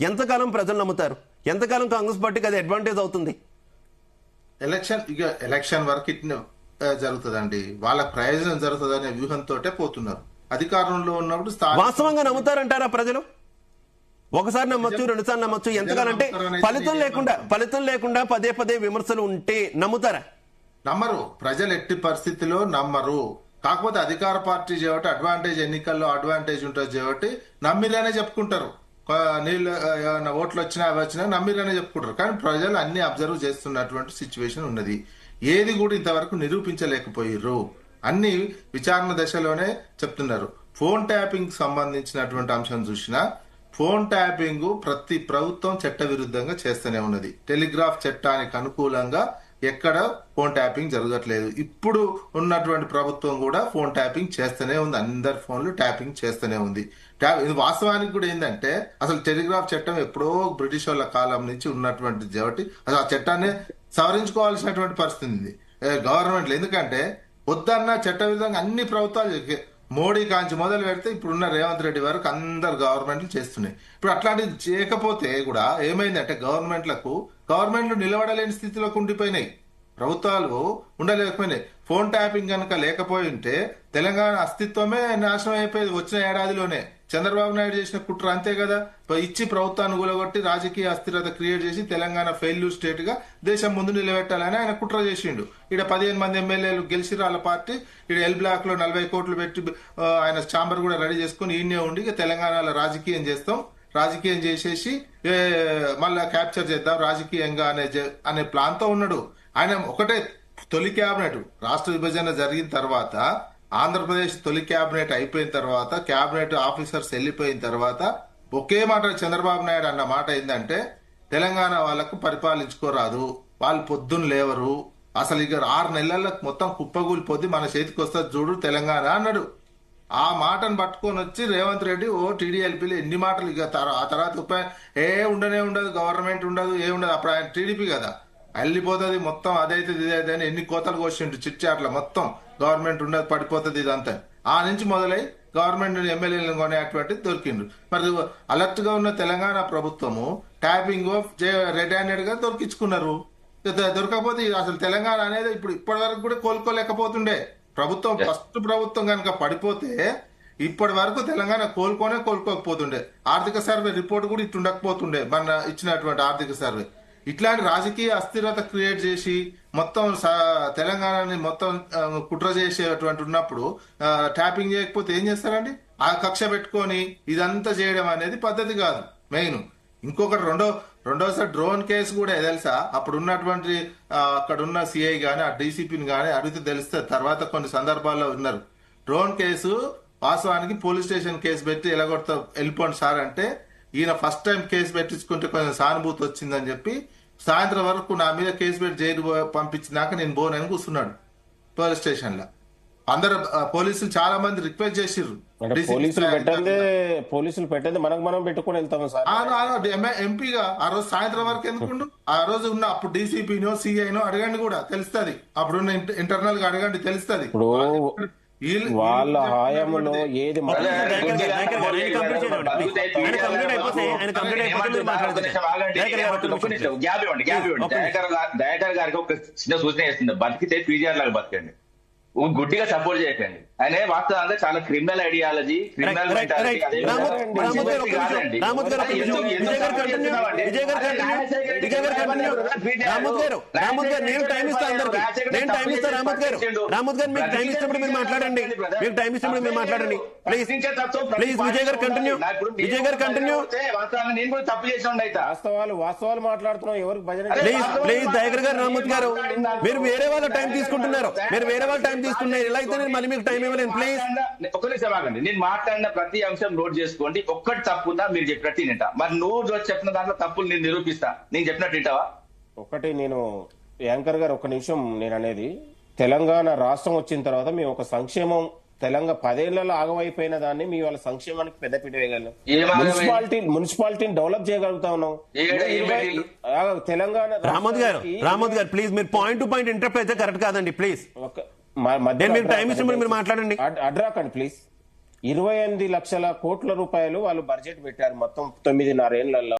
ఎంతకాలం ప్రజలు నమ్ముతారు? ఎంతకాలం కాంగ్రెస్ పార్టీకి అది అడ్వాంటేజ్ అవుతుంది? ఎలక్షన్ వరకు ఇట్లా జరుగుతుందండి. వాళ్ళ ప్రయోజనం జరుగుతుంది అనే వ్యూహంతో పోతున్నారు. అధికారంలో ఉన్నప్పుడు వాస్తవంగా నమ్ముతారంటారా ప్రజలు? ఒకసారి నమ్మొచ్చు, రెండుసార్లు నమ్మొచ్చు, ఎంతకాలం అంటే ఫలితం లేకుండా పదే పదే విమర్శలు ఉంటే నమ్ముతారా? నమ్మరు. ప్రజలు ఎట్టి పరిస్థితిలో నమ్మరు. కాకపోతే అధికార పార్టీ చేయబట్టి అడ్వాంటేజ్, ఎన్నికల్లో అడ్వాంటేజ్ ఉంటుంది చేయబట్టి నమ్మిరనే చెప్పుకుంటారు. నీళ్ళు ఓట్లు వచ్చినా అవి వచ్చినా నమ్మిరనే చెప్పుకుంటారు. కానీ ప్రజలు అన్ని అబ్జర్వ్ చేస్తున్నటువంటి సిచ్యువేషన్ ఉన్నది. ఏది కూడా ఇంతవరకు నిరూపించలేకపోయారు. అన్ని విచారణ దశలోనే చెప్తున్నారు. ఫోన్ ట్యాపింగ్ సంబంధించినటువంటి అంశం చూసినా ఫోన్ ట్యాపింగ్ ప్రతి ప్రభుత్వం చట్ట విరుద్ధంగా చేస్తూనే ఉన్నది. టెలిగ్రాఫ్ చట్టానికి అనుకూలంగా ఎక్కడ ఫోన్ ట్యాపింగ్ జరగట్లేదు. ఇప్పుడు ఉన్నటువంటి ప్రభుత్వం కూడా ఫోన్ ట్యాపింగ్ చేస్తూనే ఉంది. అందరి ఫోన్లు ట్యాపింగ్ చేస్తూనే ఉంది. ఇది వాస్తవానికి కూడా ఏంటంటే అసలు టెలిగ్రాఫ్ చట్టం ఎప్పుడో బ్రిటిష్ వాళ్ళ కాలం నుంచి ఉన్నటువంటి కాబట్టి అసలు ఆ చట్టాన్ని సవరించుకోవాల్సినటువంటి పరిస్థితి ఉంది గవర్నమెంట్లు. ఎందుకంటే వద్దన్న చట్ట విధంగా అన్ని ప్రభుత్వాలు మోడీ కాంచి మొదలు పెడితే ఇప్పుడున్న రేవంత్ రెడ్డి వరకు అందరు గవర్నమెంట్లు చేస్తున్నాయి. ఇప్పుడు అట్లాంటిది చేయకపోతే కూడా ఏమైందంటే గవర్నమెంట్లు నిలబడలేని స్థితిలోకి ఉండిపోయినాయి. ప్రభుత్వాలు ఉండలేకపోయినాయి. ఫోన్ ట్యాపింగ్ కనుక లేకపోయి ఉంటే తెలంగాణ అస్తిత్వమే నాశనం అయిపోయేది వచ్చిన ఏడాదిలోనే. చంద్రబాబు నాయుడు చేసిన కుట్ర అంతే కదా. ఇచ్చి ప్రభుత్వాన్ని కూలగొట్టి రాజకీయ అస్థిరత క్రియేట్ చేసి తెలంగాణ ఫెయిల్యూర్ స్టేట్ గా దేశం ముందు నిలబెట్టాలని ఆయన కుట్ర చేసిండు. ఇక్కడ 15 మంది ఎమ్మెల్యేలు గెలిచిరు వాళ్ళ పార్టీ. ఇక్కడ ఎల్ బ్లాక్ లో 40 కోట్లు పెట్టి ఆయన ఛాంబర్ కూడా రెడీ చేసుకుని ఈయనే ఉండి తెలంగాణలో రాజకీయం చేసేసి మళ్ళా క్యాప్చర్ చేద్దాం రాజకీయంగా అనే ప్లాన్ తో ఉన్నాడు ఆయన. ఒకటే తొలి క్యాబినెట్ రాష్ట్ర విభజన జరిగిన తర్వాత ఆంధ్రప్రదేశ్ తొలి క్యాబినెట్ అయిపోయిన తర్వాత క్యాబినెట్ ఆఫీసర్స్ వెళ్ళిపోయిన తర్వాత ఒకే మాట చంద్రబాబు నాయుడు అన్న మాట ఏంటంటే తెలంగాణ వాళ్ళకు పరిపాలించుకోరాదు, వాళ్ళు పొద్దున్న లేవరు, అసలు ఇక 6 నెలలకు మొత్తం కుప్పగూలిపోద్ది, మన చేతికి వస్తుంది చూడు తెలంగాణ అన్నాడు. ఆ మాటను పట్టుకొని వచ్చి రేవంత్ రెడ్డి టీడీఎల్పీలో ఎన్ని మాటలు ఇక ఆ తర్వాత ఉండనే ఉండదు, గవర్నమెంట్ ఉండదు, ఉండదు. అప్పుడు ఆయన టీడీపీ కదా, వెళ్ళిపోతుంది మొత్తం, అదైతే ఇదైతే అని ఎన్ని కోతలు కోసిండు చిట్చాట్ల మొత్తం గవర్నమెంట్ ఉండదు పడిపోతుంది ఇదంతా. ఆ నుంచి మొదలై గవర్నమెంట్ ఎమ్మెల్యేలను కొనేటువంటిది దొరికిండు. మరి అలర్ట్ గా ఉన్న తెలంగాణ ప్రభుత్వము ట్యాపింగ్ రెడ్ హ్యాండెడ్ గా దొరికించుకున్నారు. దొరకకపోతే అసలు తెలంగాణ అనేది ఇప్పటి వరకు కూడా కోలుకోలేకపోతుండే. ఫస్ట్ ప్రభుత్వం కనుక పడిపోతే ఇప్పటి వరకు తెలంగాణ కోలుకోకపోతుండే. ఆర్థిక సర్వే రిపోర్ట్ కూడా ఇట్టు ఉండకపోతుండే మన ఇచ్చినటువంటి ఆర్థిక సర్వే. ఇట్లాంటి రాజకీయ అస్థిరత క్రియేట్ చేసి మొత్తం తెలంగాణని మొత్తం కుట్ర చేసేటువంటి ఉన్నప్పుడు ట్యాపింగ్ చేయకపోతే ఏం చేస్తారండి? ఆ కక్ష పెట్టుకొని ఇదంతా చేయడం అనేది పద్ధతి కాదు. మెయిన్ ఇంకొకటి రెండోసారి డ్రోన్ కేసు కూడా తెలుసా? అప్పుడు ఉన్నటువంటి అక్కడ ఉన్న సిఐ గాని ఆ డీసీపీని గాని అడిగితే తెలుస్తుంది. తర్వాత కొన్ని సందర్భాల్లో ఉన్నారు. డ్రోన్ కేసు వాస్తవానికి పోలీస్ స్టేషన్ కేసు పెట్టి ఎలాగొడతా వెళ్ళిపోండి సార్ అంటే ఈయన ఫస్ట్ టైం కేసు పెట్టించుకుంటే కొంచెం సానుభూతి వచ్చిందని చెప్పి సాయంత్రం వరకు నా మీద కేసు పెట్టి జైలు పంపించినాక నేను బోనని కూర్చున్నాడు పోలీస్ స్టేషన్ లో. అందరు పోలీసులు చాలా మంది రిక్వెస్ట్ చేసిర్రు పోలీసులు పెట్టేది మనం పెట్టుకుని వెళ్తాము సార్. ఎంపీగా ఆ రోజు సాయంత్రం వరకు ఎందుకుండు? ఆ రోజు ఉన్న అప్పుడు డీసీపీనో సిఐనో అడగండి కూడా తెలుస్తుంది. అప్పుడున్న ఇంటర్నల్ గా అడగండి తెలుస్తుంది. వాళ్ళ హాయంలో ఏది దయాకర్ గారికి ఒక చిన్న సూచన చేస్తుంది. బతికితే పీజీఆర్ లాగా బతకండి, గుడ్డిగా సపోర్ట్ చేయకండి. అనే వాస్తవంగా చాలా క్రిమినల్ ఐడియాలజీ, క్రిమినల్ నేను కూడా తప్పు చేసి వాస్తవాలు మాట్లాడుతున్నాం. ఎవరికి ప్లీజ్ దయాకర్ గారు, రామోద్ గారు, మీరు వేరే వాళ్ళ టైం తీసుకుంటున్నారు. ఎలా అయితే మళ్ళీ మీకు టైం ఇవ్వలేదు. ప్లీజ్ ఒక నిమిషం ఆగండి. నేను మాట్లాడిన ప్రతి అంశం నోట్ చేసుకోండి. ఒక్కటి తప్పుందా మీరు చెప్పినట్టు వింటా. మరి నువ్వు చెప్పిన దాంట్లో తప్పులు నేను నిరూపిస్తా. నేను చెప్పినట్టు వింటావా? ఒకటి నేను యాంకర్ గారు ఒక నిమిషం నేను అనేది, తెలంగాణ రాష్ట్రం వచ్చిన తర్వాత మేము ఒక సంక్షేమం తెలంగాణ 10 ఏళ్లలో ఆగమైపోయిన దాన్ని మీ వాళ్ళ సంక్షేమానికి పెద్దపీట వేయగలం. మున్సిపాలిటీని డెవలప్ చేయగలుగుతా ఉన్నాం. తెలంగాణ రామోద్ గారు ప్లీజ్ మీరు పాయింట్ టు పాయింట్ ఇంటరప్ట్ అయితే కరెక్ట్ కాదండి. ప్లీజ్ మీరు మాట్లాడండి. అడ్రాకండి ప్లీజ్. 28 లక్షల కోట్ల రూపాయలు వాళ్ళు బడ్జెట్ పెట్టారు మొత్తం 9.5 ఏళ్లలో.